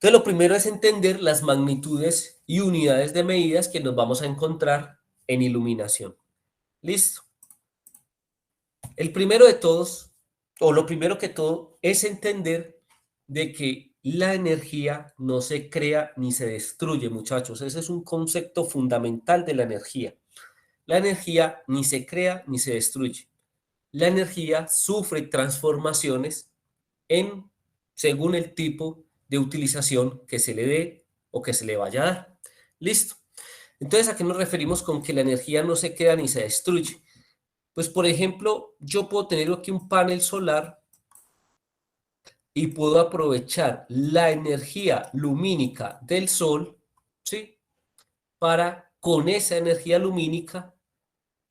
Entonces, lo primero es entender las magnitudes y unidades de medidas que nos vamos a encontrar en iluminación. ¿Listo? El primero de todos, o lo primero que todo, es entender de que la energía no se crea ni se destruye, muchachos. Ese es un concepto fundamental de la energía. La energía ni se crea ni se destruye. La energía sufre transformaciones en según el tipo de utilización que se le dé o que se le vaya a dar. Listo. Entonces, ¿a qué nos referimos con que la energía no se crea ni se destruye? Pues, por ejemplo, yo puedo tener aquí un panel solar y puedo aprovechar la energía lumínica del sol, ¿sí? Para con esa energía lumínica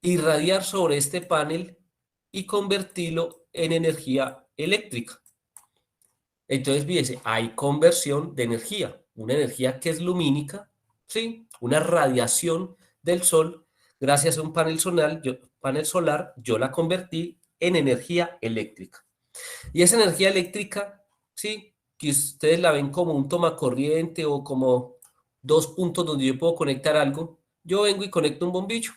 irradiar sobre este panel y convertirlo en energía eléctrica. Entonces, fíjese, hay conversión de energía, una energía que es lumínica, ¿sí? Una radiación del sol, gracias a un panel solar, yo la convertí en energía eléctrica. Y esa energía eléctrica, ¿sí? Que ustedes la ven como un tomacorriente o como dos puntos donde yo puedo conectar algo, yo vengo y conecto un bombillo.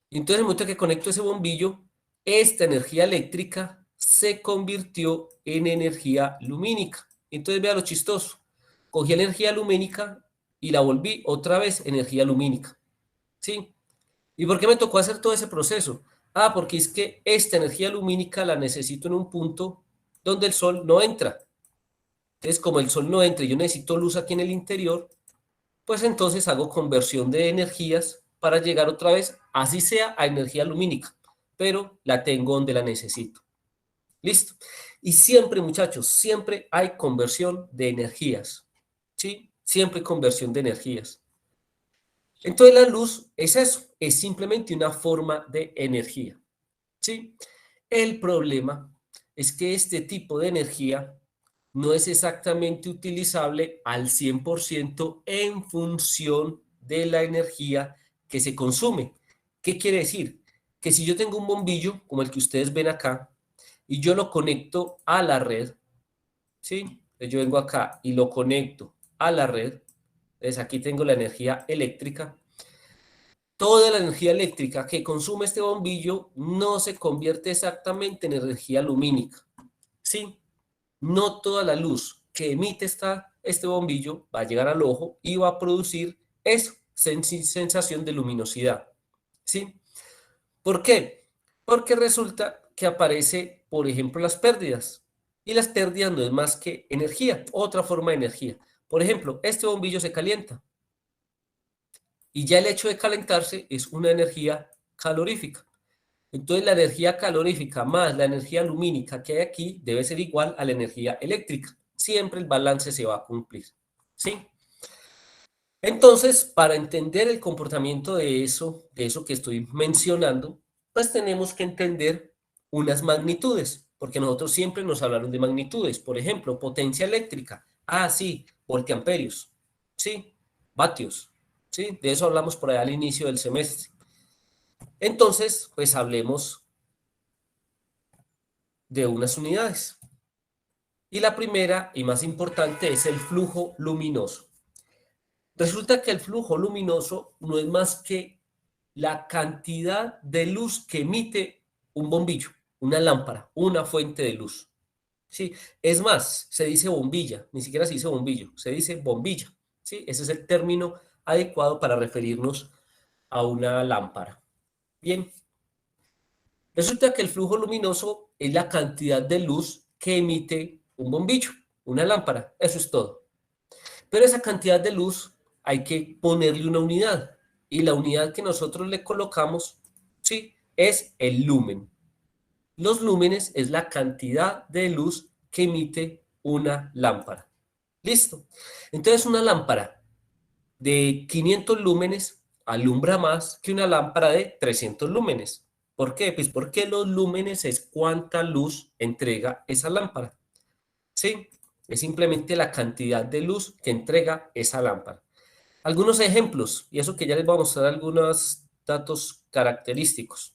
Y entonces, en el momento que conecto ese bombillo, esta energía eléctrica se convirtió en energía lumínica. Entonces, vea lo chistoso. Cogí la energía lumínica y la volví otra vez energía lumínica. ¿Sí? ¿Y por qué me tocó hacer todo ese proceso? Ah, porque es que esta energía lumínica la necesito en un punto donde el sol no entra. Entonces, como el sol no entra y yo necesito luz aquí en el interior, pues entonces hago conversión de energías para llegar otra vez, así sea, a energía lumínica, pero la tengo donde la necesito. ¿Listo? Y siempre, muchachos, siempre hay conversión de energías. ¿Sí? Siempre hay conversión de energías. Entonces la luz es eso, es simplemente una forma de energía. ¿Sí? El problema es que este tipo de energía no es exactamente utilizable al 100% en función de la energía que se consume. ¿Qué quiere decir? Que si yo tengo un bombillo, como el que ustedes ven acá, y yo lo conecto a la red, ¿sí? Entonces yo vengo acá y lo conecto a la red, entonces aquí tengo la energía eléctrica. Toda la energía eléctrica que consume este bombillo no se convierte exactamente en energía lumínica, ¿sí? No toda la luz que emite este bombillo va a llegar al ojo y va a producir eso, sensación de luminosidad, ¿sí? ¿Por qué? Porque resulta que aparece, por ejemplo, las pérdidas. Y las pérdidas no es más que energía, otra forma de energía. Por ejemplo, este bombillo se calienta y ya el hecho de calentarse es una energía calorífica. Entonces, la energía calorífica más la energía lumínica que hay aquí debe ser igual a la energía eléctrica. Siempre el balance se va a cumplir. ¿Sí? Entonces, para entender el comportamiento de eso que estoy mencionando, pues tenemos que entender unas magnitudes, porque nosotros siempre nos hablaron de magnitudes. Por ejemplo, potencia eléctrica. Ah, sí, voltiamperios. Sí, vatios. Sí, de eso hablamos por allá al inicio del semestre. Entonces, pues hablemos de unas unidades. Y la primera y más importante es el flujo luminoso. Resulta que el flujo luminoso no es más que la cantidad de luz que emite un bombillo, una lámpara, una fuente de luz. Sí, es más, se dice bombilla, ni siquiera se dice bombillo, se dice bombilla. Sí, ese es el término adecuado para referirnos a una lámpara. Bien, resulta que el flujo luminoso es la cantidad de luz que emite un bombillo, una lámpara, eso es todo. Pero esa cantidad de luz hay que ponerle una unidad y la unidad que nosotros le colocamos, sí, es el lumen. Los lúmenes es la cantidad de luz que emite una lámpara. ¿Listo? Entonces una lámpara de 500 lúmenes alumbra más que una lámpara de 300 lúmenes. ¿Por qué? Pues porque los lúmenes es cuánta luz entrega esa lámpara. ¿Sí? Es simplemente la cantidad de luz que entrega esa lámpara. Algunos ejemplos, y eso que ya les voy a mostrar algunos datos característicos.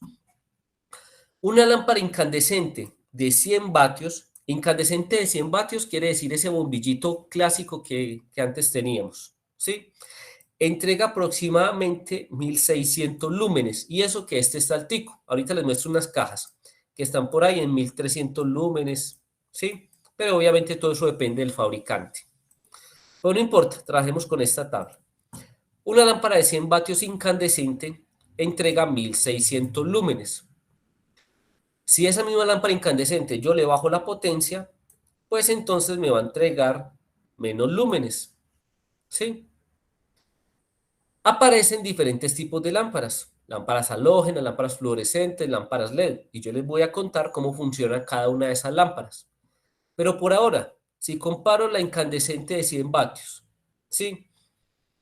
Una lámpara incandescente de 100 vatios Incandescente de 100 vatios quiere decir ese bombillito clásico que antes teníamos, ¿sí? Entrega aproximadamente 1600 lúmenes, y eso que este está altico. Ahorita les muestro unas cajas que están por ahí en 1300 lúmenes, ¿sí? Pero obviamente todo eso depende del fabricante. Pero no importa, trabajemos con esta tabla. Una lámpara de 100 vatios incandescente entrega 1600 lúmenes. Si esa misma lámpara incandescente yo le bajo la potencia, pues entonces me va a entregar menos lúmenes, ¿sí? Aparecen diferentes tipos de lámparas: lámparas halógenas, lámparas fluorescentes, lámparas LED, y yo les voy a contar cómo funciona cada una de esas lámparas. Pero por ahora, si comparo la incandescente de 100 vatios, ¿sí?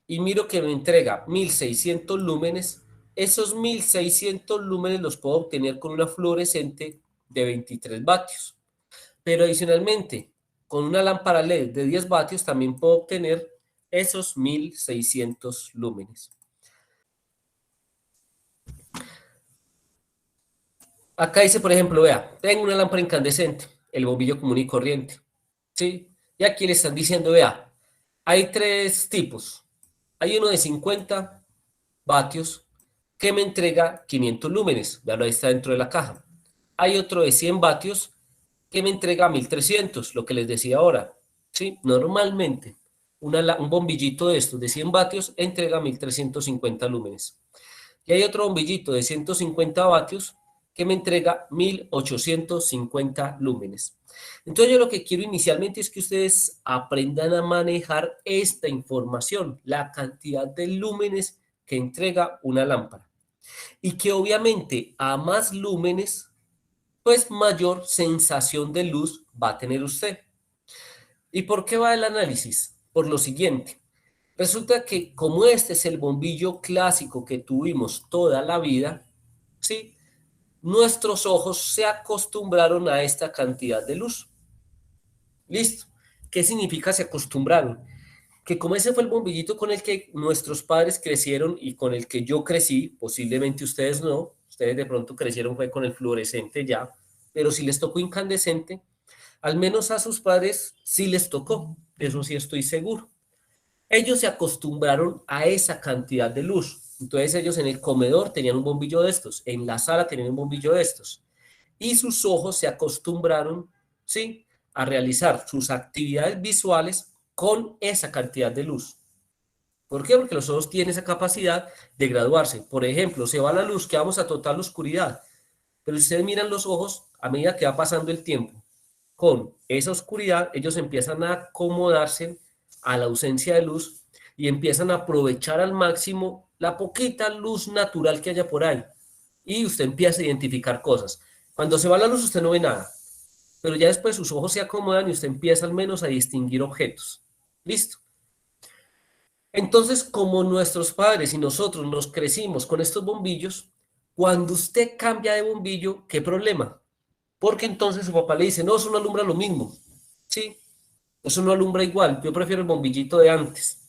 Y miro que me entrega 1600 lúmenes, esos 1600 lúmenes los puedo obtener con una fluorescente de 23 vatios. Pero adicionalmente, con una lámpara LED de 10 vatios también puedo obtener esos 1600 lúmenes. Acá dice, por ejemplo, vea, tengo una lámpara incandescente, el bombillo común y corriente, ¿sí? Y aquí le están diciendo, vea, hay tres tipos. Hay uno de 50 vatios que me entrega 500 lúmenes, veanlo, ahí está dentro de la caja. Hay otro de 100 vatios que me entrega 1300, lo que les decía ahora, ¿sí? Normalmente, un bombillito de estos de 100 vatios entrega 1350 lúmenes. Y hay otro bombillito de 150 vatios que me entrega 1850 lúmenes. Entonces yo lo que quiero inicialmente es que ustedes aprendan a manejar esta información, la cantidad de lúmenes que entrega una lámpara. Y que obviamente a más lúmenes, pues mayor sensación de luz va a tener usted. ¿Y por qué va el análisis? Por lo siguiente. Resulta que como este es el bombillo clásico que tuvimos toda la vida, ¿sí? Nuestros ojos se acostumbraron a esta cantidad de luz. ¿Listo? ¿Qué significa se acostumbraron? Que como ese fue el bombillito con el que nuestros padres crecieron y con el que yo crecí, posiblemente ustedes no, ustedes de pronto crecieron fue con el fluorescente ya, pero si les tocó incandescente, al menos a sus padres sí les tocó, eso sí estoy seguro. Ellos se acostumbraron a esa cantidad de luz. Entonces ellos en el comedor tenían un bombillo de estos, en la sala tenían un bombillo de estos. Y sus ojos se acostumbraron, ¿sí?, a realizar sus actividades visuales con esa cantidad de luz. ¿Por qué? Porque los ojos tienen esa capacidad de graduarse. Por ejemplo, se va la luz, que vamos a total oscuridad. Pero si ustedes miran los ojos, a medida que va pasando el tiempo, con esa oscuridad, ellos empiezan a acomodarse a la ausencia de luz y empiezan a aprovechar al máximo la poquita luz natural que haya por ahí. Y usted empieza a identificar cosas. Cuando se va la luz, usted no ve nada, pero ya después sus ojos se acomodan y usted empieza al menos a distinguir objetos. ¿Listo? Entonces, como nuestros padres y nosotros nos crecimos con estos bombillos, cuando usted cambia de bombillo, ¿qué problema? Porque entonces su papá le dice, no, eso no alumbra lo mismo, ¿sí? Eso no alumbra igual, yo prefiero el bombillito de antes.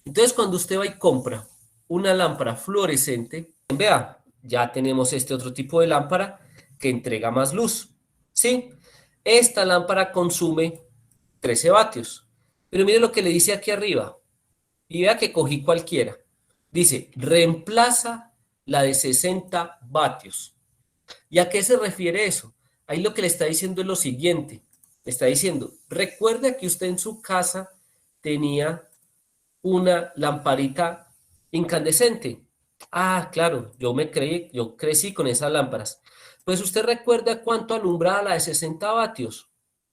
Entonces, cuando usted va y compra una lámpara fluorescente, vea, ya tenemos este otro tipo de lámpara que entrega más luz, ¿sí? Esta lámpara consume 13 vatios, pero mire lo que le dice aquí arriba, y vea que cogí cualquiera. Dice, reemplaza la de 60 vatios. ¿Y a qué se refiere eso? Ahí lo que le está diciendo es lo siguiente. Le está diciendo, recuerda que usted en su casa tenía una lamparita incandescente. Ah, claro, yo crecí con esas lámparas. Pues usted recuerda cuánto alumbraba la de 60 vatios.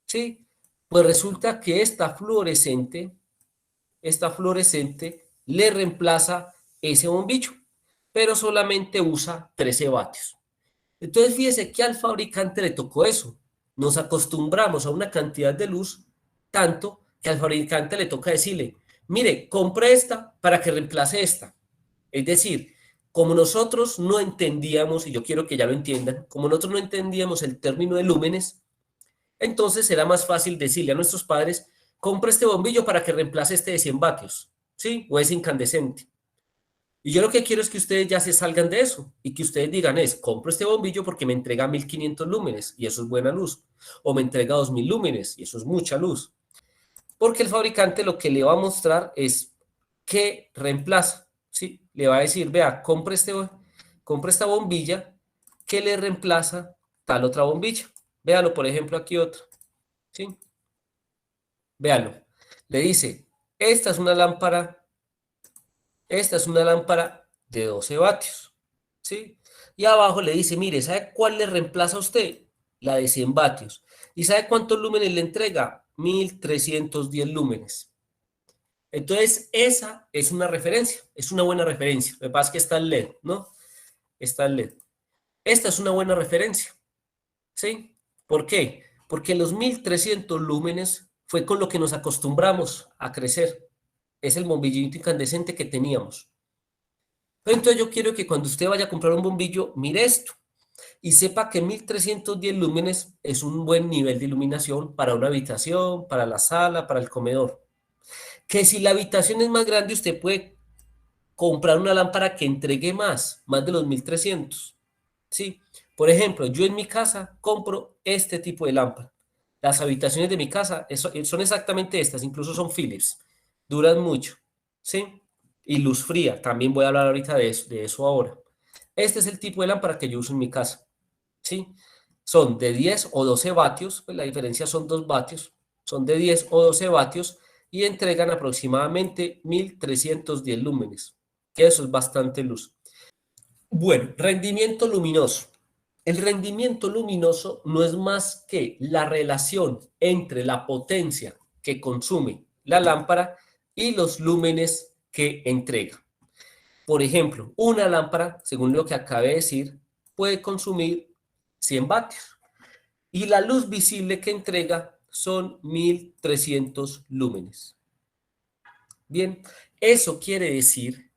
Sí, pues resulta que esta fluorescente le reemplaza ese bombillo, pero solamente usa 13 vatios. Entonces fíjese que al fabricante le tocó eso. Nos acostumbramos a una cantidad de luz tanto que al fabricante le toca decirle, mire, compre esta para que reemplace esta. Es decir, como nosotros no entendíamos, y yo quiero que ya lo entiendan, como nosotros no entendíamos el término de lúmenes, entonces era más fácil decirle a nuestros padres, compre este bombillo para que reemplace este de 100 vatios, ¿sí? O es incandescente. Y yo lo que quiero es que ustedes ya se salgan de eso y que ustedes digan compro este bombillo porque me entrega 1500 lúmenes y eso es buena luz. O me entrega 2000 lúmenes y eso es mucha luz. Porque el fabricante lo que le va a mostrar es qué reemplaza. ¿Sí? Le va a decir, vea, compre esta bombilla que le reemplaza tal otra bombilla. Véalo, por ejemplo, aquí otra. ¿Sí? Véalo. Le dice, esta es una lámpara, esta es una lámpara de 12 vatios. ¿Sí? Y abajo le dice, mire, ¿sabe cuál le reemplaza a usted? La de 100 vatios. ¿Y sabe cuántos lúmenes le entrega? 1310 lúmenes. Entonces, esa es una referencia, es una buena referencia. Me pasa que está el LED, ¿no? Está el LED. Esta es una buena referencia, ¿sí? ¿Por qué? Porque los 1300 lúmenes fue con lo que nos acostumbramos a crecer. Es el bombillito incandescente que teníamos. Entonces yo quiero que cuando usted vaya a comprar un bombillo, mire esto y sepa que 1310 lúmenes es un buen nivel de iluminación para una habitación, para la sala, para el comedor. Que si la habitación es más grande, usted puede comprar una lámpara que entregue más de los 1300. ¿Sí? Por ejemplo, yo en mi casa compro este tipo de lámpara. Las habitaciones de mi casa son exactamente estas, incluso son Philips. Duran mucho. ¿Sí? Y luz fría, también voy a hablar ahorita de eso ahora. Este es el tipo de lámpara que yo uso en mi casa. ¿Sí? Son de 10 o 12 vatios, pues la diferencia son 2 vatios. Son de 10 o 12 vatios y entregan aproximadamente 1310 lúmenes, que eso es bastante luz. Bueno, rendimiento luminoso. El rendimiento luminoso no es más que la relación entre la potencia que consume la lámpara y los lúmenes que entrega. Por ejemplo, una lámpara, según lo que acabé de decir, puede consumir 100 vatios y la luz visible que entrega son 1300 lúmenes. Bien, eso quiere decir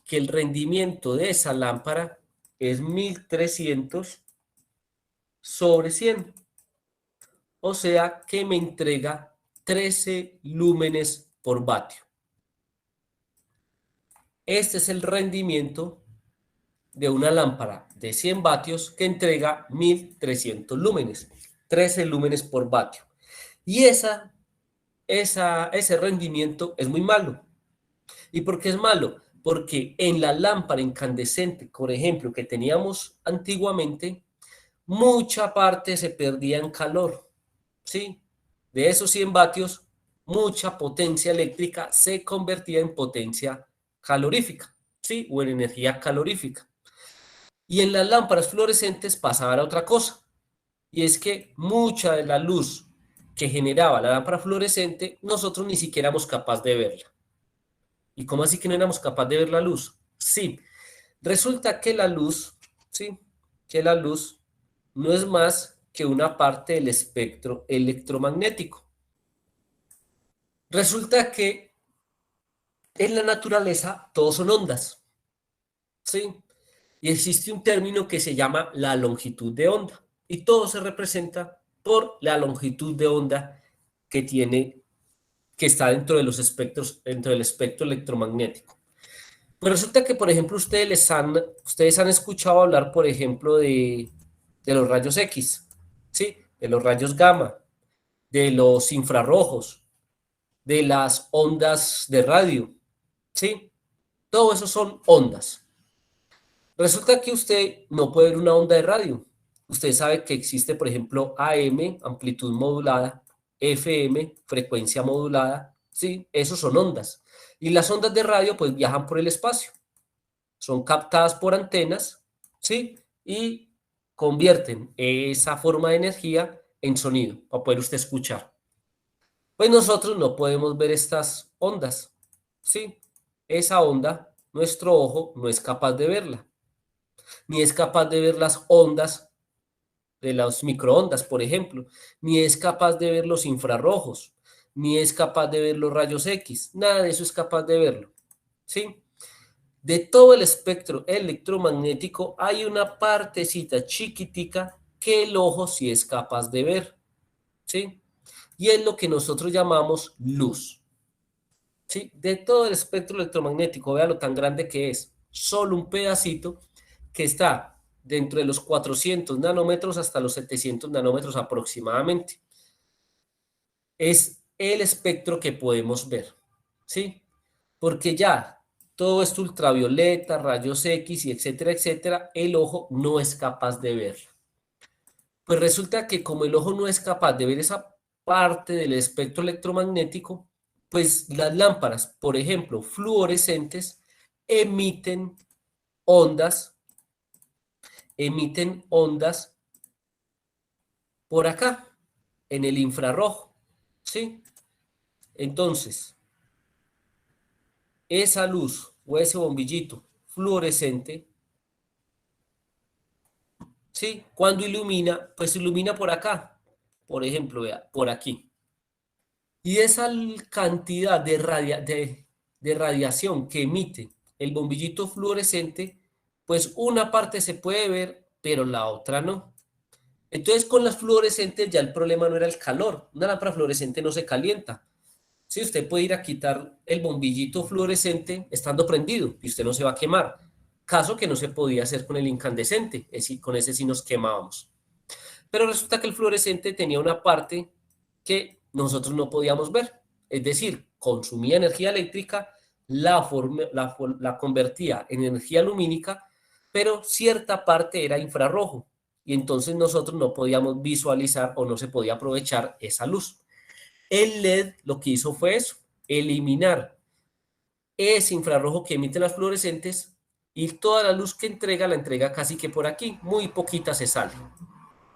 que el rendimiento de esa lámpara es 1300 sobre 100. O sea que me entrega 13 lúmenes por vatio. Este es el rendimiento de una lámpara de 100 vatios que entrega 1300 lúmenes, 13 lúmenes por vatio. Y ese rendimiento es muy malo. ¿Y por qué es malo? Porque en la lámpara incandescente, por ejemplo, que teníamos antiguamente, mucha parte se perdía en calor, ¿sí? De esos 100 vatios, mucha potencia eléctrica se convertía en potencia calorífica, ¿sí? O en energía calorífica. Y en las lámparas fluorescentes pasaba otra cosa, y es que mucha de la luz que generaba la lámpara fluorescente, nosotros ni siquiera éramos capaces de verla. ¿Y cómo así que no éramos capaces de ver la luz? Sí, resulta que la luz, ¿sí? Que la luz no es más que una parte del espectro electromagnético. Resulta que en la naturaleza todos son ondas, ¿sí? Y existe un término que se llama la longitud de onda. Y todo se representa por la longitud de onda que tiene, que está dentro de los espectros, dentro del espectro electromagnético. Pues resulta que, por ejemplo, ustedes han escuchado hablar, por ejemplo, de los rayos X, ¿sí? De los rayos gamma, de los infrarrojos, de las ondas de radio, ¿sí? Todo eso son ondas. Resulta que usted no puede ver una onda de radio. Usted sabe que existe, por ejemplo, AM, amplitud modulada, FM, frecuencia modulada, ¿sí? Esos son ondas. Y las ondas de radio, pues, viajan por el espacio. Son captadas por antenas, ¿sí? Y convierten esa forma de energía en sonido para poder usted escuchar. Pues nosotros no podemos ver estas ondas, ¿sí? Esa onda, nuestro ojo no es capaz de verla, ni es capaz de ver las ondas de las microondas, por ejemplo, ni es capaz de ver los infrarrojos, ni es capaz de ver los rayos X, nada de eso es capaz de verlo, ¿sí? De todo el espectro electromagnético hay una partecita chiquitica que el ojo sí es capaz de ver, ¿sí? Y es lo que nosotros llamamos luz, ¿sí? De todo el espectro electromagnético, vea lo tan grande que es. solo un pedacito que está dentro de los 400 nanómetros hasta los 700 nanómetros aproximadamente. Es el espectro que podemos ver, ¿sí? Porque ya todo esto ultravioleta, rayos X y etcétera, etcétera, el ojo no es capaz de ver. Pues resulta que como el ojo no es capaz de ver esa parte del espectro electromagnético, pues las lámparas, por ejemplo, fluorescentes, emiten ondas, emiten ondas por acá, en el infrarrojo, ¿sí? Entonces, esa luz o ese bombillito fluorescente, ¿sí? Cuando ilumina, pues ilumina por acá, por ejemplo, vea, por aquí. Y esa cantidad de radiación que emite el bombillito fluorescente, pues una parte se puede ver, pero la otra no. Entonces con las fluorescentes ya el problema no era el calor. Una lámpara fluorescente no se calienta. Sí, usted puede ir a quitar el bombillito fluorescente estando prendido y usted no se va a quemar. Caso que no se podía hacer con el incandescente, es decir, con ese sí nos quemábamos. Pero resulta que el fluorescente tenía una parte que nosotros no podíamos ver. Es decir, consumía energía eléctrica, la convertía en energía lumínica, pero cierta parte era infrarrojo. Y entonces nosotros no podíamos visualizar o no se podía aprovechar esa luz. El LED lo que hizo fue eso, eliminar ese infrarrojo que emiten las fluorescentes y toda la luz que entrega la entrega casi que por aquí, muy poquita se sale,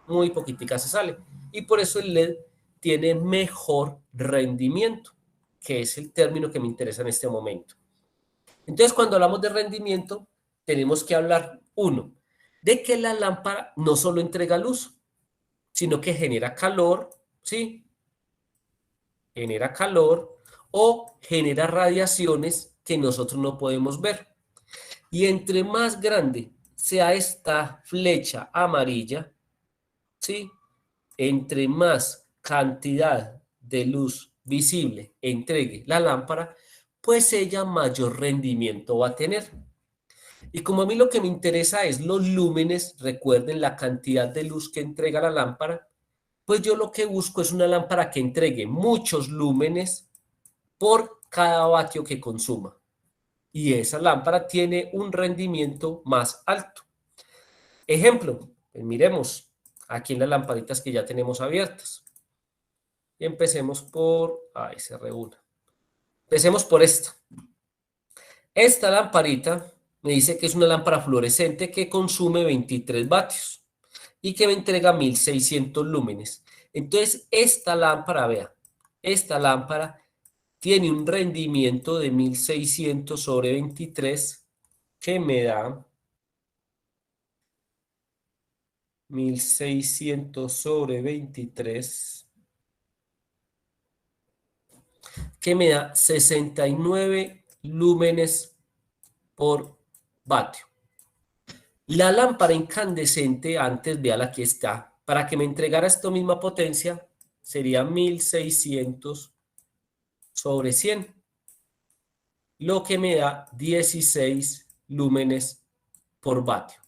muy poquitica se sale. Y por eso el LED tiene mejor rendimiento, que es el término que me interesa en este momento. Entonces, cuando hablamos de rendimiento, tenemos que hablar, uno, de que la lámpara no solo entrega luz, sino que genera calor, ¿sí? Genera calor o genera radiaciones que nosotros no podemos ver. Y entre más grande sea esta flecha amarilla, ¿sí? Entre más cantidad de luz visible entregue la lámpara, pues ella mayor rendimiento va a tener. Y como a mí lo que me interesa es los lúmenes, recuerden la cantidad de luz que entrega la lámpara, pues yo lo que busco es una lámpara que entregue muchos lúmenes por cada vatio que consuma. Y esa lámpara tiene un rendimiento más alto. Ejemplo, pues miremos aquí en las lamparitas que ya tenemos abiertas. Y empecemos por... Ahí se reúne. Empecemos por esta. Esta lamparita me dice que es una lámpara fluorescente que consume 23 vatios y que me entrega 1600 lúmenes. Entonces, esta lámpara, vea, esta lámpara tiene un rendimiento de 1600 sobre 23 que me da 1600 sobre 23 que me da 69 lúmenes por vatio. La lámpara incandescente, antes, véala, aquí está, para que me entregara esta misma potencia, sería 1600 sobre 100, lo que me da 16 lúmenes por vatio.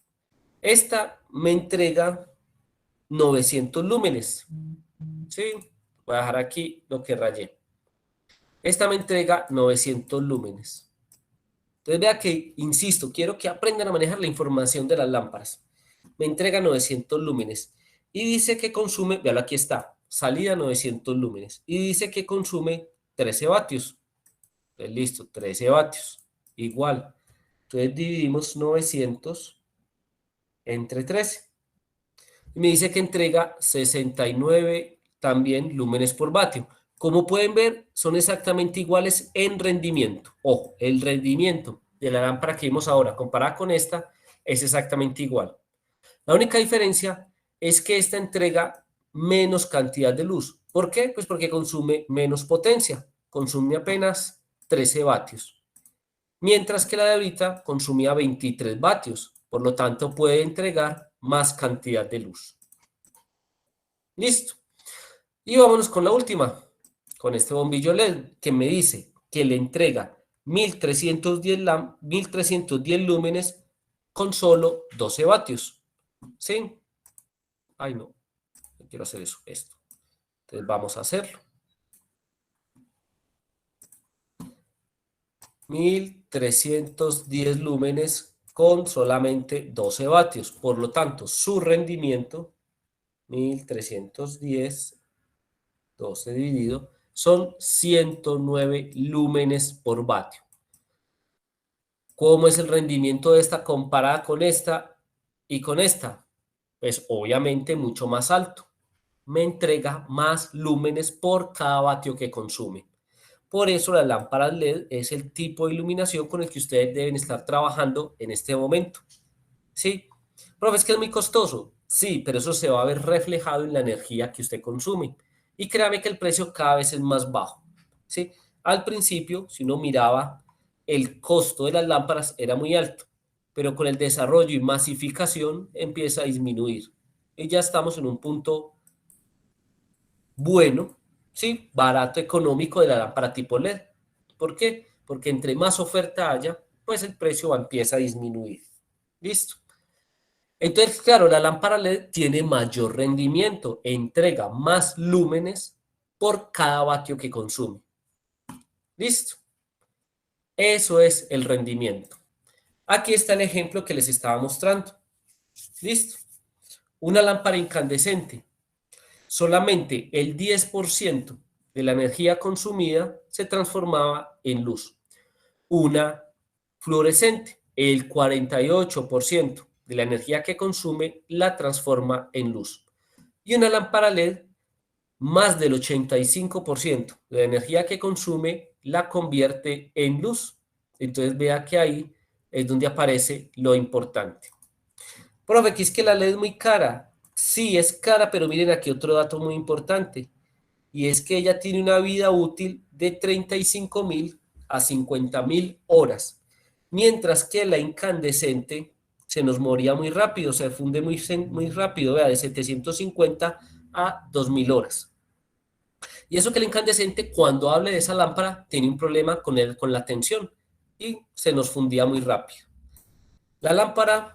Esta me entrega 900 lúmenes, ¿sí? Voy a dejar aquí lo que rayé. Esta me entrega 900 lúmenes. Entonces vea que, insisto, quiero que aprendan a manejar la información de las lámparas. Me entrega 900 lúmenes y dice que consume, véalo, aquí está, salida 900 lúmenes y dice que consume 13 vatios. Entonces listo, 13 vatios, igual. Entonces dividimos 900 entre 13. Y me dice que entrega 69 también lúmenes por vatio. Como pueden ver, son exactamente iguales en rendimiento. Ojo, el rendimiento de la lámpara que vimos ahora comparada con esta es exactamente igual. La única diferencia es que esta entrega menos cantidad de luz. ¿Por qué? Pues porque consume menos potencia. Consume apenas 13 vatios. Mientras que la de ahorita consumía 23 vatios. Por lo tanto, puede entregar más cantidad de luz. Listo. Y vámonos con la última. Con este bombillo LED que me dice que le entrega 1310 lúmenes con solo 12 vatios. ¿Sí? Ay, no quiero hacer eso, esto. Entonces vamos a hacerlo. 1310 lúmenes con solamente 12 vatios. Por lo tanto, su rendimiento, 1310, 12 dividido, son 109 lúmenes por vatio. ¿Cómo es el rendimiento de esta comparada con esta y con esta? Pues obviamente mucho más alto. Me entrega más lúmenes por cada vatio que consume. Por eso la lámpara LED es el tipo de iluminación con el que ustedes deben estar trabajando en este momento. ¿Sí? Profe, es que es muy costoso. Sí, pero eso se va a ver reflejado en la energía que usted consume. Y créame que el precio cada vez es más bajo. ¿Sí? Al principio, si uno miraba, el costo de las lámparas era muy alto, pero con el desarrollo y masificación empieza a disminuir. Y ya estamos en un punto bueno, ¿sí? Barato, económico de la lámpara tipo LED. ¿Por qué? Porque entre más oferta haya, pues el precio empieza a disminuir. ¿Listo? Entonces, claro, la lámpara LED tiene mayor rendimiento, entrega más lúmenes por cada vatio que consume. ¿Listo? Eso es el rendimiento. Aquí está el ejemplo que les estaba mostrando. ¿Listo? Una lámpara incandescente. Solamente el 10% de la energía consumida se transformaba en luz. Una fluorescente, el 48% de la energía que consume la transforma en luz. Y una lámpara LED, más del 85% de la energía que consume la convierte en luz. Entonces vea que ahí es donde aparece lo importante. Profe, que es que la LED es muy cara. Sí, es cara, pero miren aquí otro dato muy importante. Y es que ella tiene una vida útil de 35.000 a 50.000 horas. Mientras que la incandescente se nos moría muy rápido, se funde muy rápido, vea, de 750 a 2.000 horas. Y eso que el incandescente, cuando hable de esa lámpara, tiene un problema con la tensión y se nos fundía muy rápido. La lámpara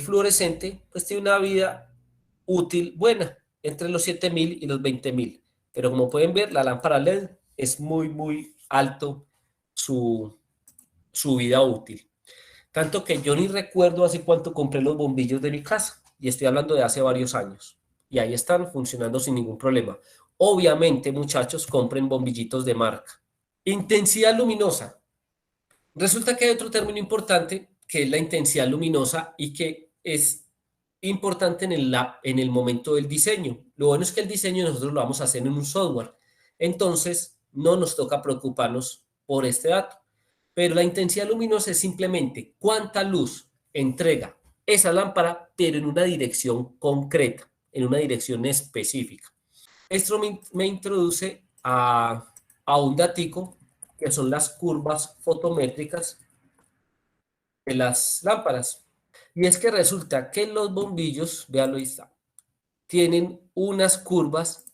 fluorescente, pues tiene una vida útil buena, entre los 7.000 y los 20.000. Pero como pueden ver, la lámpara LED es muy alto su vida útil. Tanto que yo ni recuerdo hace cuánto compré los bombillos de mi casa. Y estoy hablando de hace varios años. Y ahí están funcionando sin ningún problema. Obviamente, muchachos, compren bombillitos de marca. Intensidad luminosa. Resulta que hay otro término importante que es la intensidad luminosa y que es importante en el momento del diseño. Lo bueno es que el diseño nosotros lo vamos a hacer en un software. Entonces, no nos toca preocuparnos por este dato. Pero la intensidad luminosa es simplemente cuánta luz entrega esa lámpara, pero en una dirección concreta, en una dirección específica. Esto me introduce a un datico que son las curvas fotométricas de las lámparas. Y es que resulta que los bombillos, véanlo ahí está, tienen unas curvas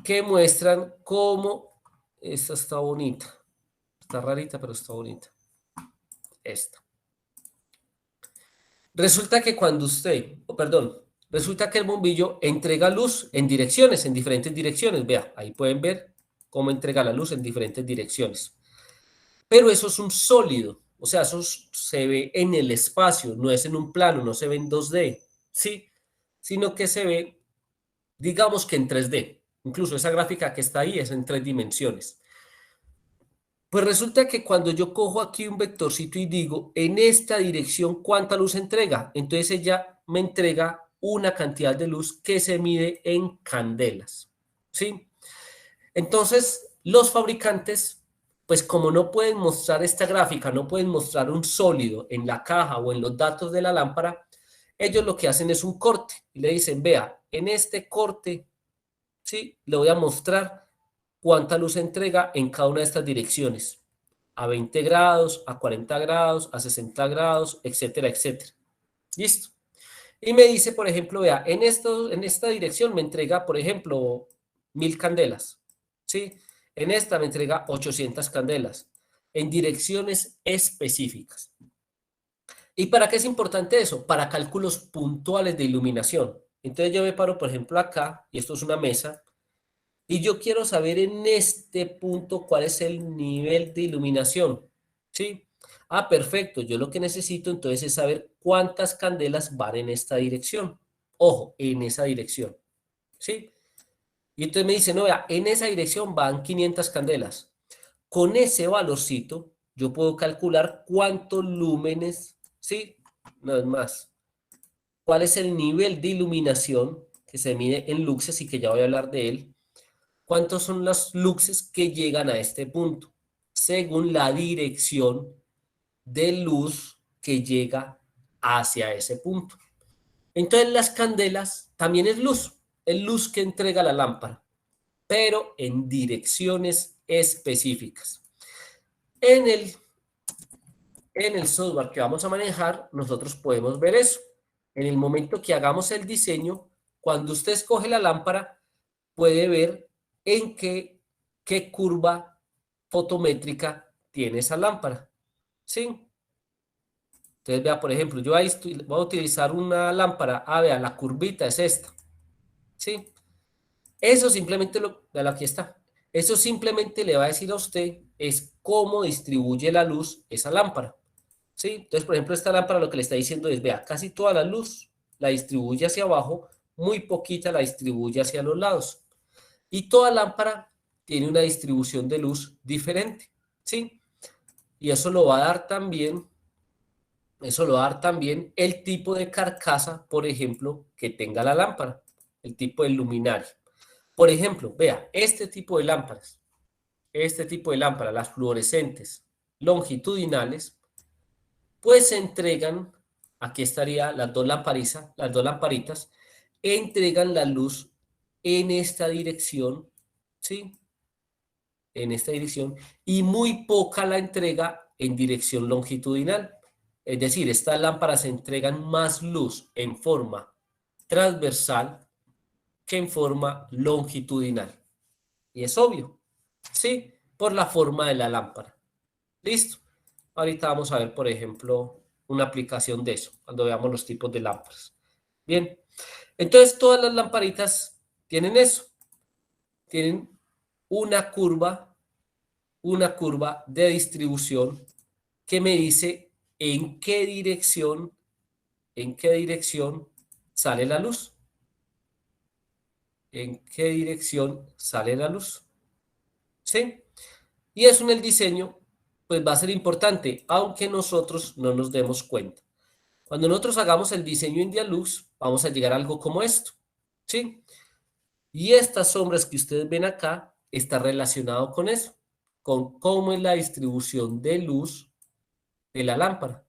que muestran cómo, esta está bonita, está rarita, pero está bonita, esta. Resulta que cuando usted, perdón, resulta que el bombillo entrega luz en direcciones, en diferentes direcciones. Vea, ahí pueden ver cómo entrega la luz en diferentes direcciones. Pero eso es un sólido, o sea, eso se ve en el espacio, no es en un plano, no se ve en 2D, ¿sí? Sino que se ve, digamos que en 3D. Incluso esa gráfica que está ahí es en 3 dimensiones. Pues resulta que cuando yo cojo aquí un vectorcito y digo, en esta dirección, ¿cuánta luz entrega? Entonces ella me entrega una cantidad de luz que se mide en candelas, ¿sí? Entonces, los fabricantes, pues como no pueden mostrar esta gráfica, no pueden mostrar un sólido en la caja o en los datos de la lámpara, ellos lo que hacen es un corte y le dicen, vea, en este corte, ¿sí? Le voy a mostrar cuánta luz entrega en cada una de estas direcciones, a 20 grados, a 40 grados, a 60 grados, etcétera, etcétera. ¿Listo? Y me dice, por ejemplo, vea, en esta dirección me entrega, por ejemplo, 1.000 candelas, ¿sí? En esta me entrega 800 candelas en direcciones específicas. ¿Y para qué es importante eso? Para cálculos puntuales de iluminación. Entonces yo me paro, por ejemplo, acá, y esto es una mesa, y yo quiero saber en este punto cuál es el nivel de iluminación. ¿Sí? Ah, perfecto. Yo lo que necesito entonces es saber cuántas candelas van en esta dirección. Ojo, en esa dirección. ¿Sí? Y entonces me dice, no, vea, en esa dirección van 500 candelas. Con ese valorcito, yo puedo calcular cuántos lúmenes, ¿sí? No es más. ¿Cuál es el nivel de iluminación que se mide en luxes y que ya voy a hablar de él? ¿Cuántos son los luxes que llegan a este punto? Según la dirección de luz que llega hacia ese punto. Entonces las candelas también es luz que entrega la lámpara, pero en direcciones específicas. En el, en el software que vamos a manejar, nosotros podemos ver eso. En el momento que hagamos el diseño, cuando usted escoge la lámpara, puede ver en qué curva fotométrica tiene esa lámpara. ¿Sí? Entonces, vea, por ejemplo, yo ahí voy a utilizar una lámpara. Ah, vea, la curvita es esta. ¿Sí? Eso simplemente aquí está. Eso simplemente le va a decir a usted es cómo distribuye la luz esa lámpara. ¿Sí? Entonces, por ejemplo, esta lámpara lo que le está diciendo es, vea, casi toda la luz la distribuye hacia abajo, muy poquita la distribuye hacia los lados. Y toda lámpara tiene una distribución de luz diferente. ¿Sí? Y eso lo va a dar también el tipo de carcasa, por ejemplo, que tenga la lámpara, el tipo de luminaria. Por ejemplo, vea, este tipo de lámparas, las fluorescentes longitudinales, pues se entregan, aquí estaría las dos lamparitas, entregan la luz en esta dirección, ¿sí? En esta dirección, y muy poca la entrega en dirección longitudinal. Es decir, estas lámparas entregan más luz en forma transversal que en forma longitudinal. Y es obvio, ¿sí? Por la forma de la lámpara. ¿Listo? Ahorita vamos a ver, por ejemplo, una aplicación de eso, cuando veamos los tipos de lámparas. Bien, entonces todas las lamparitas tienen eso, tienen una curva de distribución que me dice en qué dirección sale la luz, en qué dirección sale la luz, ¿sí? Y eso en el diseño, pues va a ser importante, aunque nosotros no nos demos cuenta. Cuando nosotros hagamos el diseño en Dialux, vamos a llegar a algo como esto, ¿sí? Y estas sombras que ustedes ven acá está relacionado con eso, con cómo es la distribución de luz de la lámpara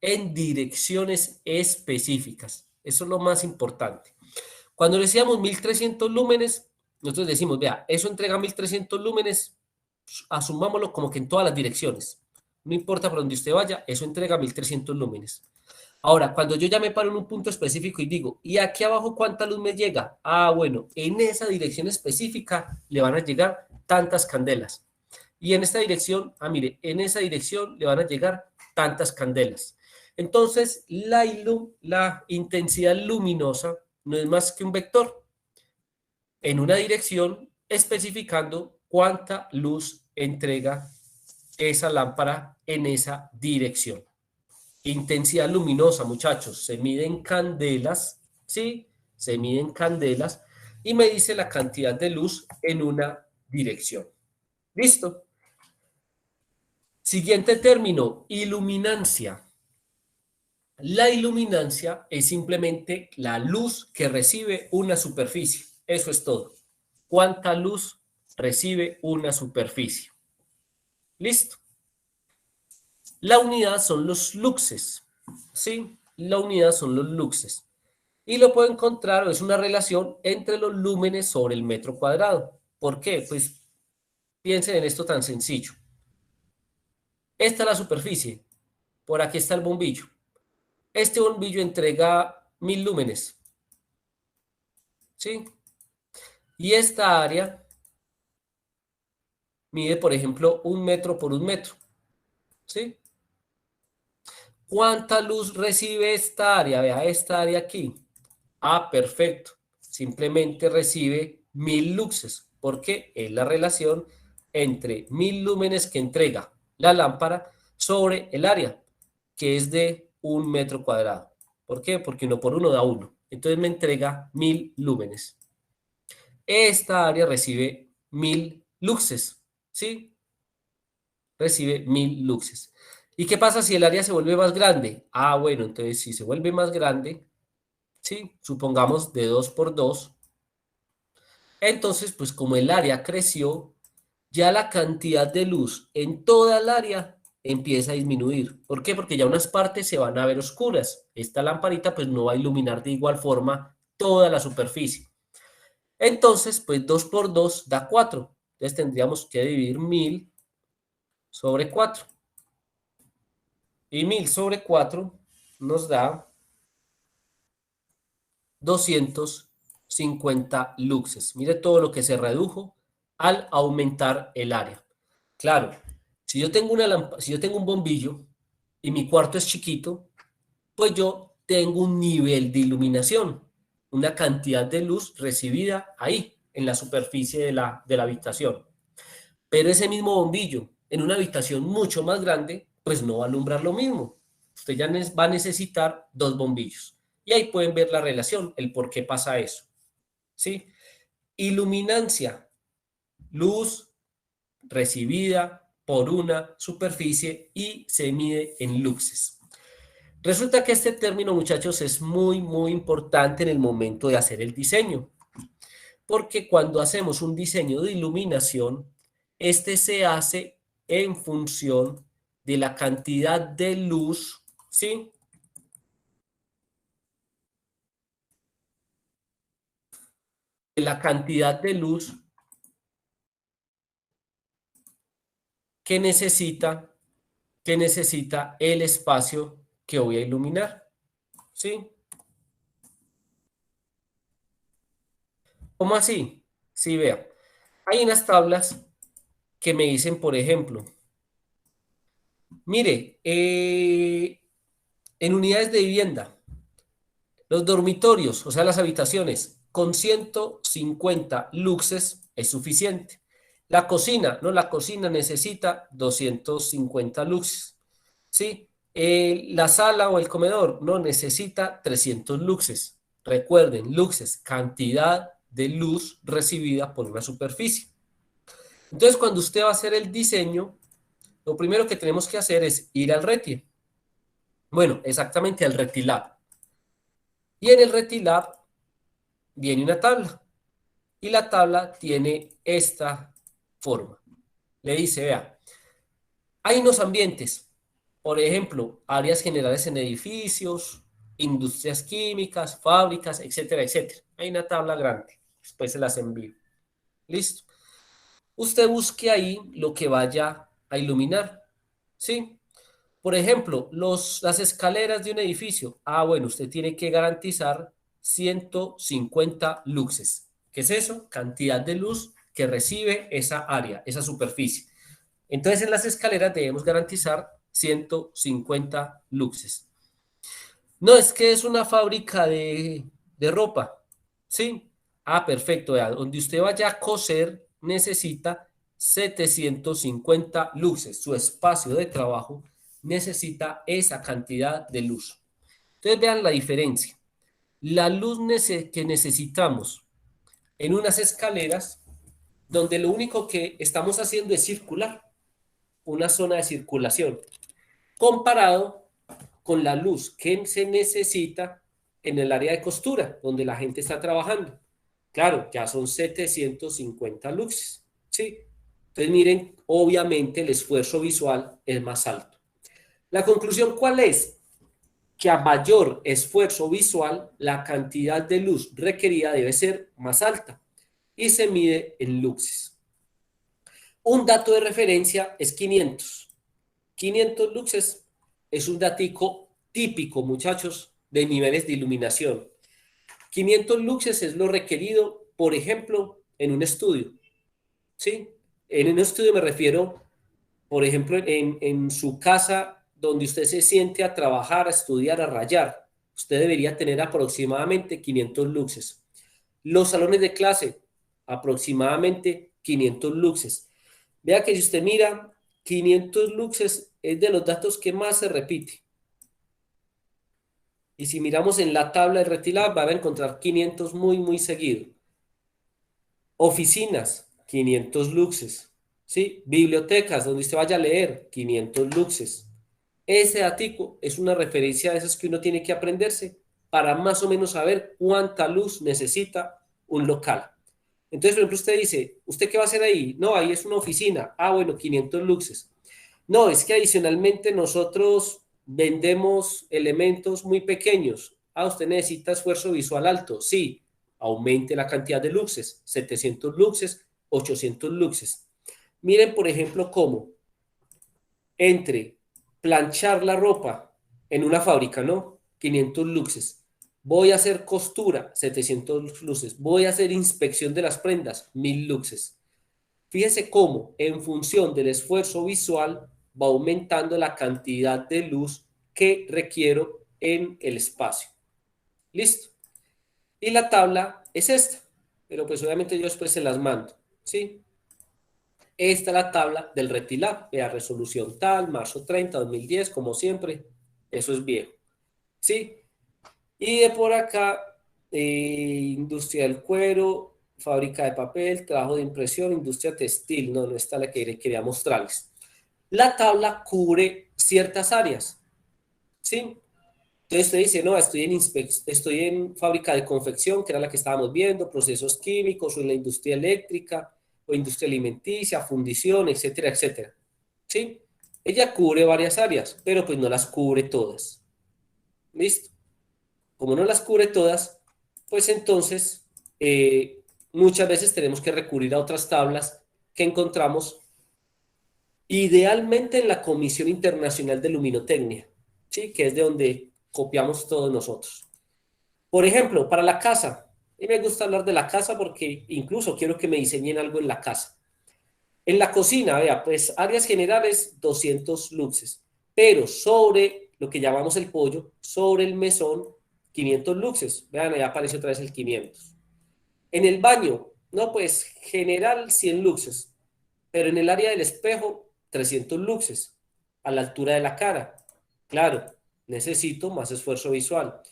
en direcciones específicas. Eso es lo más importante. Cuando decíamos 1300 lúmenes, nosotros decimos, vea, eso entrega 1300 lúmenes, asumámoslo como que en todas las direcciones. No importa por donde usted vaya, eso entrega 1300 lúmenes. Ahora, cuando yo ya me paro en un punto específico y digo, ¿y aquí abajo cuánta luz me llega? Ah, bueno, en esa dirección específica le van a llegar tantas candelas. Y en esta dirección, mire, en esa dirección le van a llegar tantas candelas. Entonces, la intensidad luminosa no es más que un vector en una dirección especificando cuánta luz entrega esa lámpara en esa dirección. Intensidad luminosa, muchachos, se mide en candelas, ¿sí? Se mide en candelas y me dice la cantidad de luz en una dirección. ¿Listo? Siguiente término, iluminancia. La iluminancia es simplemente la luz que recibe una superficie. Eso es todo. ¿Cuánta luz recibe una superficie? Listo. La unidad son los luxes. ¿Sí? La unidad son los luxes. Y lo puedo encontrar, es una relación entre los lúmenes sobre el metro cuadrado. ¿Por qué? Pues piensen en esto tan sencillo. Esta es la superficie. Por aquí está el bombillo. Este bombillo entrega 1000 lúmenes. ¿Sí? Y esta área mide, por ejemplo, 1 metro por 1 metro, ¿sí? ¿Cuánta luz recibe esta área? Vea esta área aquí. Ah, perfecto. Simplemente recibe 1000 luxes, porque es la relación entre 1000 lúmenes que entrega la lámpara sobre el área, que es de 1 metro cuadrado. ¿Por qué? Porque 1 por 1 da 1. Entonces me entrega 1000 lúmenes. Esta área recibe 1000 luxes, ¿sí? Recibe 1000 luxes. ¿Y qué pasa si el área se vuelve más grande? Ah, bueno, entonces si se vuelve más grande, ¿sí? Supongamos de 2 por 2. Entonces, pues como el área creció, ya la cantidad de luz en toda el área empieza a disminuir. ¿Por qué? Porque ya unas partes se van a ver oscuras. Esta lamparita pues no va a iluminar de igual forma toda la superficie. Entonces, pues 2 por 2 da 4. Entonces tendríamos que dividir 1000 sobre 4. Y 1000 sobre 4 nos da 250 luxes. Mire todo lo que se redujo al aumentar el área. Claro, si yo tengo un bombillo y mi cuarto es chiquito, pues yo tengo un nivel de iluminación, una cantidad de luz recibida ahí, en la superficie de la habitación. Pero ese mismo bombillo, en una habitación mucho más grande, pues no va a alumbrar lo mismo. Usted ya va a necesitar dos bombillos. Y ahí pueden ver la relación, el por qué pasa eso. ¿Sí? Iluminancia, luz recibida por una superficie y se mide en luxes. Resulta que este término, muchachos, es muy, muy importante en el momento de hacer el diseño, porque cuando hacemos un diseño de iluminación, este se hace en función de la cantidad de luz, ¿sí? De la cantidad de luz que necesita, que necesita el espacio que voy a iluminar, ¿sí? ¿Cómo así? Sí, vea. Hay unas tablas que me dicen, por ejemplo, mire, en unidades de vivienda, los dormitorios, o sea, las habitaciones, con 150 luxes es suficiente. La cocina, no, la cocina necesita 250 luxes, ¿sí? La sala o el comedor, no, necesita 300 luxes. Recuerden, luxes, cantidad de luz recibida por una superficie. Entonces, cuando usted va a hacer el diseño, lo primero que tenemos que hacer es ir al RETI. Bueno, exactamente al RETILab. Y en el RETILab viene una tabla. Y la tabla tiene esta forma. Le dice, vea, hay unos ambientes, por ejemplo, áreas generales en edificios, industrias químicas, fábricas, etcétera, etcétera. Hay una tabla grande. Después se las envío. Listo. Usted busque ahí lo que vaya a iluminar. ¿Sí? Por ejemplo, las escaleras de un edificio. Ah, bueno, usted tiene que garantizar 150 luxes. ¿Qué es eso? Cantidad de luz que recibe esa área, esa superficie. Entonces, en las escaleras debemos garantizar 150 luxes. No, es que es una fábrica de ropa. ¿Sí? Ah, perfecto. Vea, donde usted vaya a coser, necesita 750 luxes. Su espacio de trabajo necesita esa cantidad de luz. Entonces vean la diferencia. La luz que necesitamos en unas escaleras, donde lo único que estamos haciendo es circular, una zona de circulación, comparado con la luz que se necesita en el área de costura, donde la gente está trabajando. Claro, ya son 750 luxes, ¿sí? Entonces miren, obviamente el esfuerzo visual es más alto. La conclusión, ¿cuál es? Que a mayor esfuerzo visual, la cantidad de luz requerida debe ser más alta y se mide en luxes. Un dato de referencia es 500. 500 luxes es un datico típico, muchachos, de niveles de iluminación. 500 luxes es lo requerido, por ejemplo, en un estudio, ¿sí? En un estudio me refiero, por ejemplo, en su casa donde usted se siente a trabajar, a estudiar, a rayar. Usted debería tener aproximadamente 500 luxes. Los salones de clase, aproximadamente 500 luxes. Vea que si usted mira, 500 luxes es de los datos que más se repite. Y si miramos en la tabla de Retilab, van a encontrar 500 muy, muy seguido. Oficinas, 500 luxes. ¿Sí? Bibliotecas, donde usted vaya a leer, 500 luxes. Ese datico es una referencia de esas que uno tiene que aprenderse para más o menos saber cuánta luz necesita un local. Entonces, por ejemplo, usted dice, ¿usted qué va a hacer ahí? No, ahí es una oficina. Ah, bueno, 500 luxes. No, es que adicionalmente nosotros vendemos elementos muy pequeños. Ah, usted necesita esfuerzo visual alto. Sí, aumente la cantidad de luxes, 700 luxes, 800 luxes. Miren, por ejemplo, cómo entre planchar la ropa en una fábrica, ¿no? 500 luxes. Voy a hacer costura, 700 luxes. Voy a hacer inspección de las prendas, 1000 luxes. Fíjese cómo, en función del esfuerzo visual, va aumentando la cantidad de luz que requiero en el espacio. ¿Listo? Y la tabla es esta, pero pues obviamente yo después se las mando, ¿sí? Esta es la tabla del Retilab, vea, resolución tal, marzo 30, 2010, como siempre, eso es viejo, ¿sí? Y de por acá, industria del cuero, fábrica de papel, trabajo de impresión, industria textil. No, no está la que quería mostrarles. La tabla cubre ciertas áreas, ¿sí? Entonces usted dice, no, estoy en fábrica de confección, que era la que estábamos viendo, procesos químicos, o en la industria eléctrica, o industria alimenticia, fundición, etcétera, etcétera. ¿Sí? Ella cubre varias áreas, pero pues no las cubre todas. ¿Listo? Como no las cubre todas, pues entonces muchas veces tenemos que recurrir a otras tablas que encontramos idealmente en la Comisión Internacional de Luminotecnia, ¿sí? Que es de donde copiamos todos nosotros. Por ejemplo, para la casa, y me gusta hablar de la casa porque incluso quiero que me diseñen algo en la casa. En la cocina, vea, pues áreas generales 200 luxes, pero sobre lo que llamamos el pollo, sobre el mesón 500 luxes. Vean, ahí aparece otra vez el 500. En el baño, no, pues general 100 luxes, pero en el área del espejo 300 luxes, a la altura de la cara. Claro, necesito más esfuerzo visual.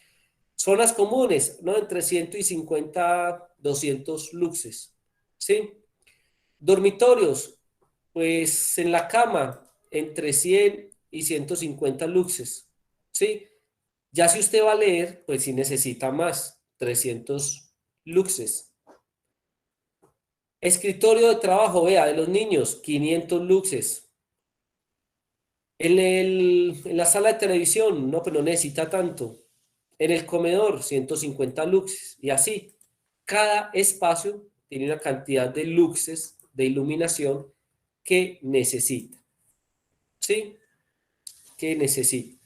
Zonas comunes, ¿no? Entre 150, 200 luxes, ¿sí? Dormitorios, pues en la cama, entre 100 y 150 luxes, ¿sí? Ya si usted va a leer, pues sí necesita más, 300 luxes. Escritorio de trabajo, vea, de los niños, 500 luxes. En la sala de televisión, no, pero no necesita tanto. En el comedor, 150 luxes. Y así, cada espacio tiene una cantidad de luxes de iluminación que necesita. ¿Sí? Que necesita.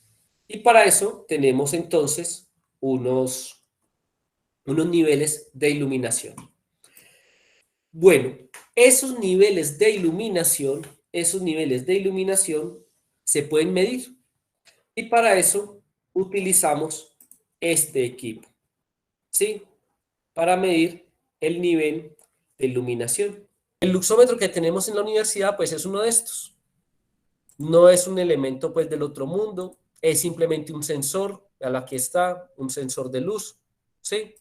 Y para eso tenemos entonces unos niveles de iluminación. Bueno, esos niveles de iluminación se pueden medir. Y para eso utilizamos este equipo, ¿sí? Para medir el nivel de iluminación. El luxómetro que tenemos en la universidad, pues es uno de estos. No es un elemento, pues, del otro mundo. Es simplemente un sensor. Aquí está, un sensor de luz, ¿sí?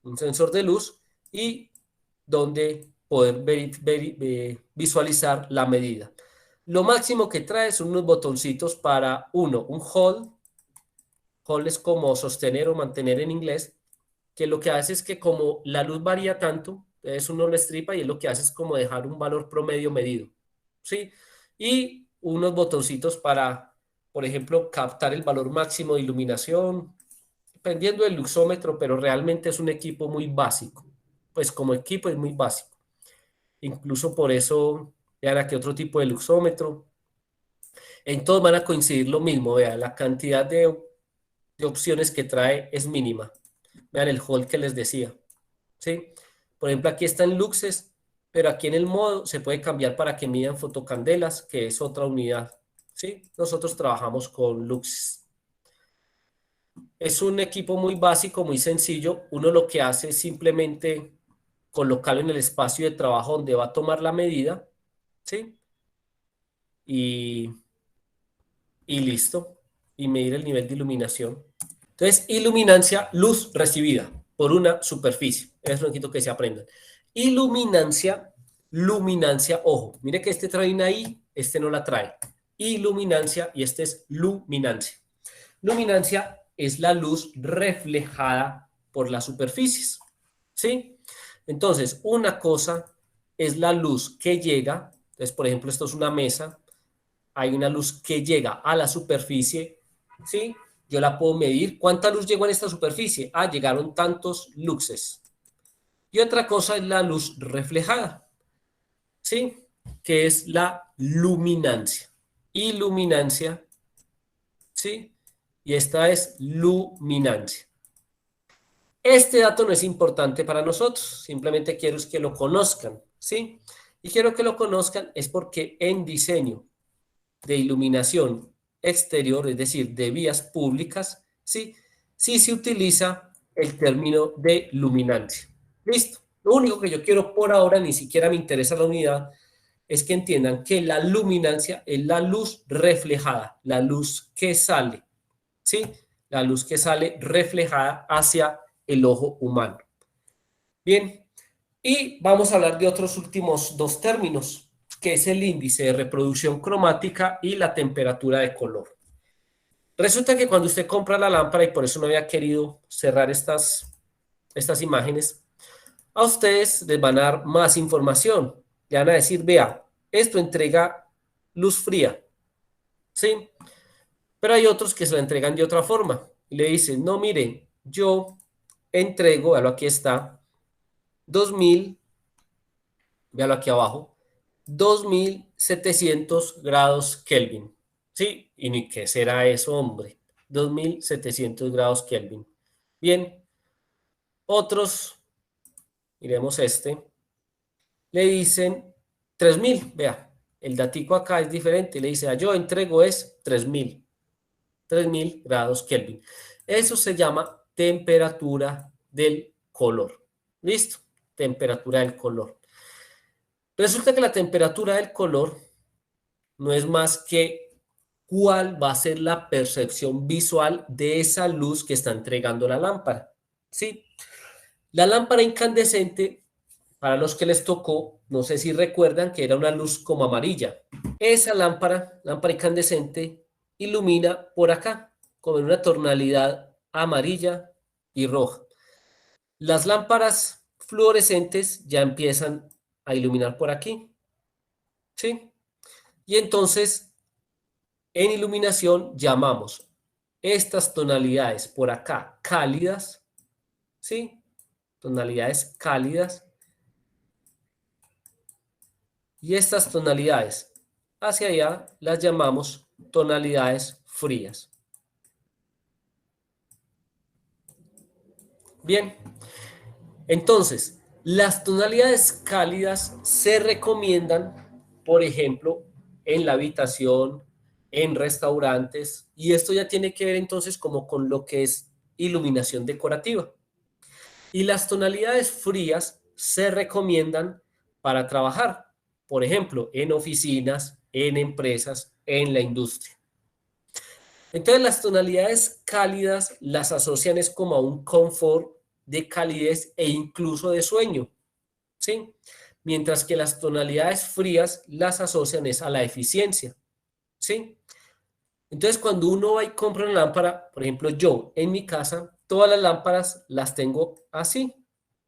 Un sensor de luz y donde poder visualizar la medida. Lo máximo que trae son unos botoncitos para, un hold. Hold es como sostener o mantener en inglés, que lo que hace es que como la luz varía tanto, entonces uno lo estripa y es lo que hace es como dejar un valor promedio medido, ¿sí? Y unos botoncitos para, por ejemplo, captar el valor máximo de iluminación, dependiendo del luxómetro, pero realmente es un equipo muy básico. Pues como equipo es muy básico. Incluso por eso, vean aquí otro tipo de luxómetro. En todos van a coincidir lo mismo, vean, la cantidad de opciones que trae es mínima. Vean el hold que les decía, ¿sí? Por ejemplo, aquí están luxes, pero aquí en el modo se puede cambiar para que midan fotocandelas, que es otra unidad, ¿sí? Nosotros trabajamos con lux. Es un equipo muy básico, muy sencillo. Uno lo que hace es simplemente colocarlo en el espacio de trabajo donde va a tomar la medida, ¿sí? Y, y listo. Y medir el nivel de iluminación. Entonces, iluminancia, luz recibida por una superficie. Es lo que quiero que se aprendan. Iluminancia, luminancia, ojo, mire que este trae una I, este no la trae. Iluminancia y este es luminancia. Luminancia es la luz reflejada por las superficies, ¿sí? Entonces, una cosa es la luz que llega, entonces, por ejemplo, esto es una mesa, hay una luz que llega a la superficie, ¿sí? Yo la puedo medir. ¿Cuánta luz llegó en esta superficie? Ah, llegaron tantos luxes. Y otra cosa es la luz reflejada, ¿sí? Que es la luminancia. Iluminancia, ¿sí? Y esta es luminancia. Este dato no es importante para nosotros, simplemente quiero es que lo conozcan, ¿sí? Y quiero que lo conozcan es porque en diseño de iluminación exterior, es decir, de vías públicas, ¿sí? Sí se utiliza el término de luminancia. Listo. Lo único que yo quiero por ahora, ni siquiera me interesa la unidad, es que entiendan que la luminancia es la luz reflejada, la luz que sale, ¿sí? La luz que sale reflejada hacia el ojo humano. Bien, y vamos a hablar de otros últimos dos términos, que es el índice de reproducción cromática y la temperatura de color. Resulta que cuando usted compra la lámpara, y por eso no había querido cerrar estas imágenes, a ustedes les van a dar más información. Le van a decir, vea, esto entrega luz fría, ¿sí? Pero hay otros que se la entregan de otra forma. Y le dicen, no, miren, yo entrego, véalo aquí está, 2000, véalo aquí abajo, 2700 grados Kelvin. ¿Sí? ¿Y ni qué será eso, hombre? 2700 grados Kelvin. Bien, otros, miremos este, le dicen 3000. Vea, el datico acá es diferente. Le dice, yo entrego es 3000 grados Kelvin. Eso se llama temperatura del color. ¿Listo? Temperatura del color. Resulta que la temperatura del color no es más que cuál va a ser la percepción visual de esa luz que está entregando la lámpara. ¿Sí? La lámpara incandescente, para los que les tocó, no sé si recuerdan que era una luz como amarilla. Esa lámpara incandescente, ilumina por acá, con una tonalidad amarilla y roja. Las lámparas fluorescentes ya empiezan a iluminar por aquí, ¿sí? Y entonces, en iluminación llamamos estas tonalidades por acá cálidas, ¿sí? Tonalidades cálidas. Y estas tonalidades hacia allá las llamamos tonalidades frías. Bien, entonces, las tonalidades cálidas se recomiendan, por ejemplo, en la habitación, en restaurantes, y esto ya tiene que ver entonces como con lo que es iluminación decorativa. Y las tonalidades frías se recomiendan para trabajar, por ejemplo, en oficinas, en empresas, en la industria. Entonces las tonalidades cálidas las asocian es como a un confort de calidez e incluso de sueño, ¿sí? Mientras que las tonalidades frías las asocian es a la eficiencia, ¿sí? Entonces cuando uno va y compra una lámpara, por ejemplo yo en mi casa, todas las lámparas las tengo así,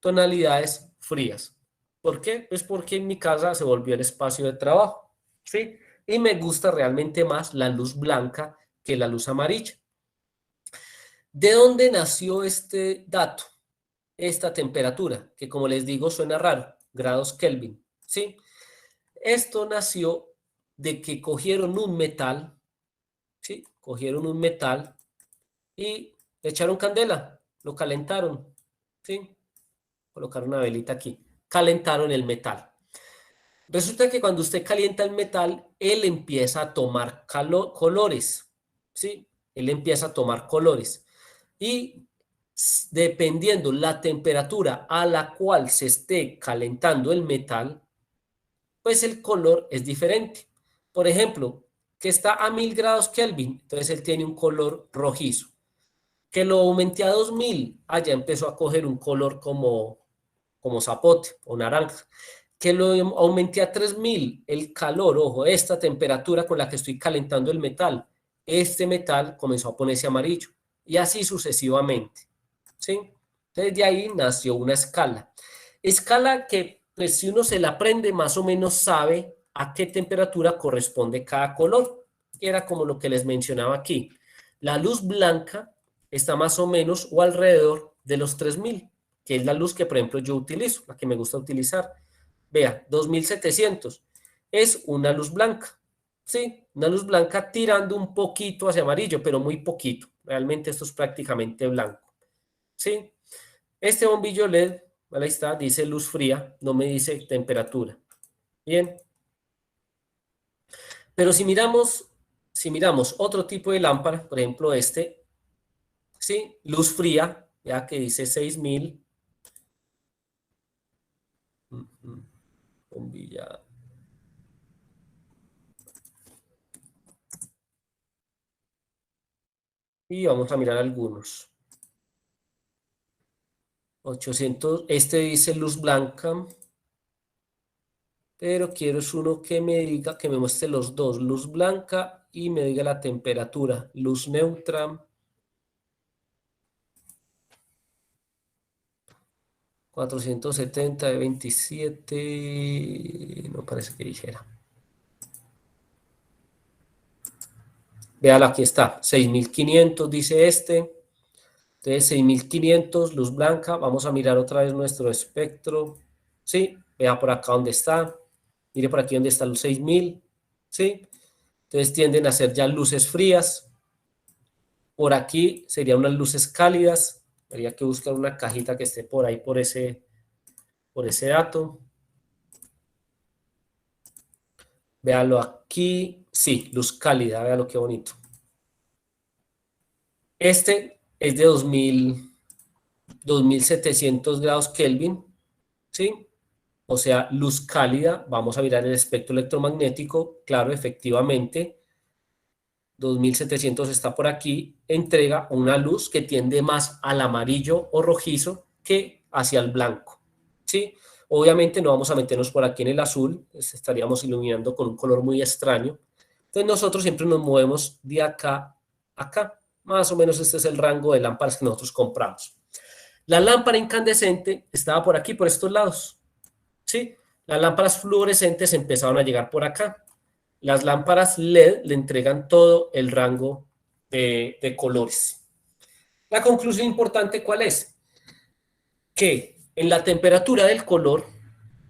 tonalidades frías. ¿Por qué? Pues porque en mi casa se volvió el espacio de trabajo, ¿sí? Y me gusta realmente más la luz blanca que la luz amarilla. ¿De dónde nació este dato? Esta temperatura, que como les digo suena raro, grados Kelvin, ¿sí? Esto nació de que cogieron un metal, ¿sí? Cogieron un metal y le echaron candela, lo calentaron, ¿sí? Colocaron una velita aquí, calentaron el metal. Resulta que cuando usted calienta el metal, él empieza a tomar colores, ¿sí? Él empieza a tomar colores. Y dependiendo la temperatura a la cual se esté calentando el metal, pues el color es diferente. Por ejemplo, que está a 1000 grados Kelvin, entonces él tiene un color rojizo. Que lo aumenté a 2000, ya empezó a coger un color como zapote o naranja. Que lo aumenté a 3000, el calor, ojo, esta temperatura con la que estoy calentando el metal, este metal comenzó a ponerse amarillo y así sucesivamente, ¿sí? Entonces de ahí nació una escala. Escala que, pues si uno se la aprende, más o menos sabe a qué temperatura corresponde cada color. Era como lo que les mencionaba aquí. La luz blanca está más o menos o alrededor de los 3000, que es la luz que, por ejemplo, yo utilizo, la que me gusta utilizar. Vea, 2700 es una luz blanca, ¿sí? Una luz blanca tirando un poquito hacia amarillo, pero muy poquito. Realmente esto es prácticamente blanco, ¿sí? Este bombillo LED, ahí está, dice luz fría, no me dice temperatura. Bien. Pero si miramos otro tipo de lámpara, por ejemplo este, ¿sí? Luz fría, ya que dice 6000. Bombilla. Y vamos a mirar algunos. 800, este dice luz blanca, pero quiero es uno que me diga, que me muestre los dos, luz blanca y me diga la temperatura, luz neutra, 470 de 27, no parece que dijera. Véalo, aquí está, 6500 dice este. Entonces 6500, luz blanca. Vamos a mirar otra vez nuestro espectro. ¿Sí? Vea por acá dónde está. Mire por aquí dónde está los 6000. ¿Sí? Entonces tienden a ser ya luces frías. Por aquí serían unas luces cálidas. Habría que buscar una cajita que esté por ahí por ese dato. Véalo aquí. Sí, luz cálida. Véalo qué bonito. Este es de 2700 grados Kelvin. ¿Sí? O sea, luz cálida, vamos a mirar el espectro electromagnético, claro, efectivamente, 2700 está por aquí, entrega una luz que tiende más al amarillo o rojizo que hacia el blanco, ¿sí? Obviamente no vamos a meternos por aquí en el azul, pues estaríamos iluminando con un color muy extraño. Entonces nosotros siempre nos movemos de acá a acá, más o menos este es el rango de lámparas que nosotros compramos. La lámpara incandescente estaba por aquí, por estos lados. ¿Sí? Las lámparas fluorescentes empezaron a llegar por acá. Las lámparas LED le entregan todo el rango de colores. La conclusión importante, ¿cuál es? Que en la temperatura del color,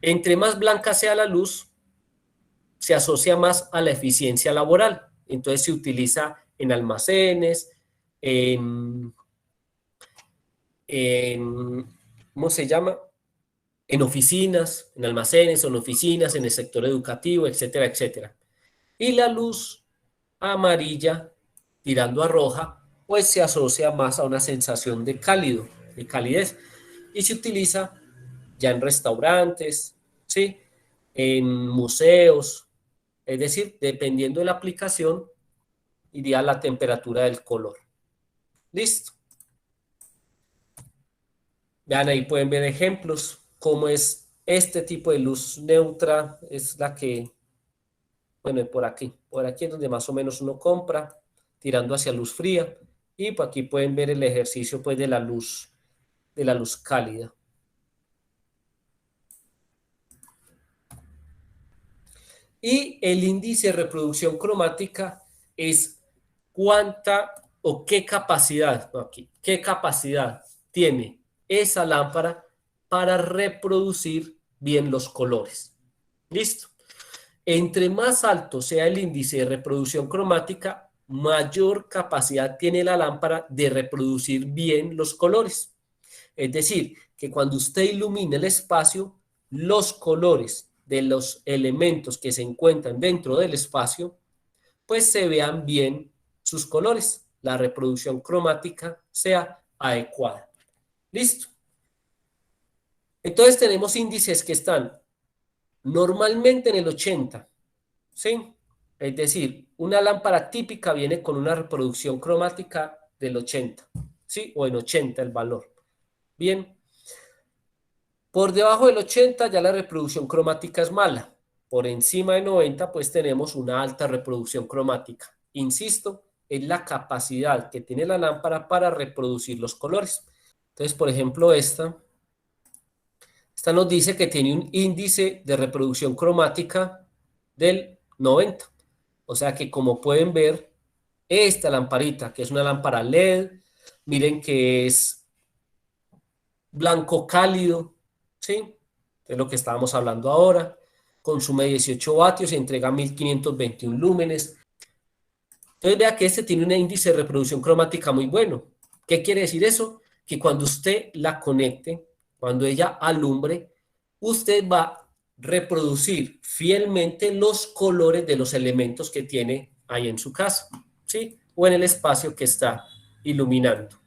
entre más blanca sea la luz, se asocia más a la eficiencia laboral. Entonces se utiliza en almacenes, en, en ¿cómo se llama? En oficinas, en almacenes, en oficinas, en el sector educativo, etcétera, etcétera. Y la luz amarilla tirando a roja, pues se asocia más a una sensación de cálido, de calidez. Y se utiliza ya en restaurantes, ¿sí? En museos, es decir, dependiendo de la aplicación, iría la temperatura del color. Listo. Vean, ahí pueden ver ejemplos, cómo es este tipo de luz neutra, es la que, bueno, por aquí es donde más o menos uno compra, tirando hacia luz fría, y por aquí pueden ver el ejercicio pues de la luz cálida. Y el índice de reproducción cromática es cuánta o qué capacidad, no aquí, qué capacidad tiene esa lámpara para reproducir bien los colores. Listo. Entre más alto sea el índice de reproducción cromática, mayor capacidad tiene la lámpara de reproducir bien los colores. Es decir, que cuando usted ilumina el espacio, los colores de los elementos que se encuentran dentro del espacio, pues se vean bien sus colores, la reproducción cromática sea adecuada. ¿Listo? Entonces tenemos índices que están normalmente en el 80, ¿sí? Es decir, una lámpara típica viene con una reproducción cromática del 80, ¿sí? O en 80 el valor. Bien, por debajo del 80 ya la reproducción cromática es mala. Por encima de 90 pues tenemos una alta reproducción cromática. Insisto, es la capacidad que tiene la lámpara para reproducir los colores. Entonces, por ejemplo, esta nos dice que tiene un índice de reproducción cromática del 90. O sea que como pueden ver, esta lamparita, que es una lámpara LED, miren que es blanco cálido, ¿sí? Es lo que estábamos hablando ahora. Consume 18 vatios y entrega 1521 lúmenes. Entonces vea que este tiene un índice de reproducción cromática muy bueno. ¿Qué quiere decir eso? Que cuando usted la conecte, cuando ella alumbre, usted va a reproducir fielmente los colores de los elementos que tiene ahí en su casa, ¿sí? O en el espacio que está iluminando.